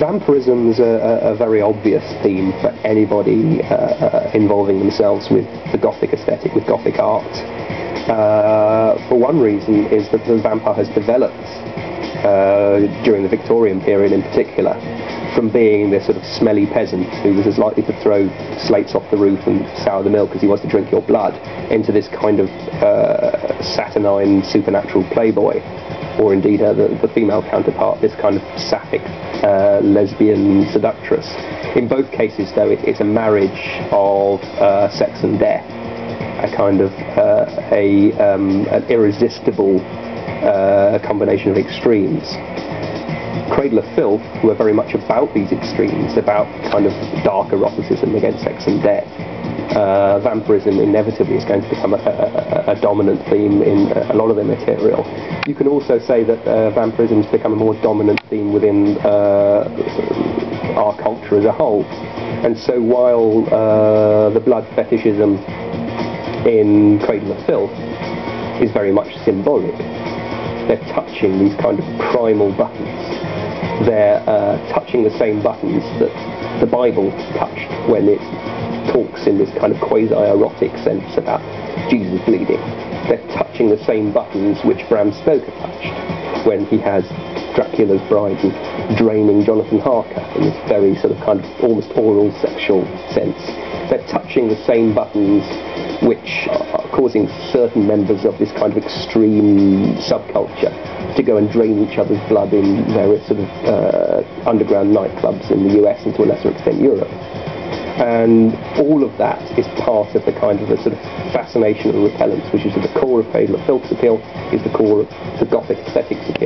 Vampirism is a very obvious theme for anybody involving themselves with the Gothic aesthetic, with Gothic art. For one reason is that the vampire has developed, during the Victorian period in particular, from being this sort of smelly peasant who was as likely to throw slates off the roof and sour the milk as he was to drink your blood, into this kind of saturnine supernatural playboy, or indeed the female counterpart, this kind of sapphic lesbian seductress. In both cases, though, it's a marriage of sex and death, a kind of an irresistible combination of extremes. Cradle of Filth were very much about these extremes, about kind of dark eroticism against sex and death. Vampirism inevitably is going to become a dominant theme in a lot of their material. You can also say that vampirism has become a more dominant theme within our culture as a whole. And so while the blood fetishism in Cradle of Filth is very much symbolic, they're touching these kind of primal buttons. They're touching the same buttons that the Bible touched when it talks in this kind of quasi-erotic sense about Jesus bleeding. They're touching the same buttons which Bram Stoker touched when he has Dracula's bride and draining Jonathan Harker in this very sort of kind of almost oral sexual sense. They're touching the same buttons which are causing certain members of this kind of extreme subculture to go and drain each other's blood in various sort of underground nightclubs in the US and to a lesser extent Europe. And all of that is part of the kind of a sort of fascination and repellence which is at the core of Cradle of Filth's appeal, is the core of the Gothic aesthetics appeal.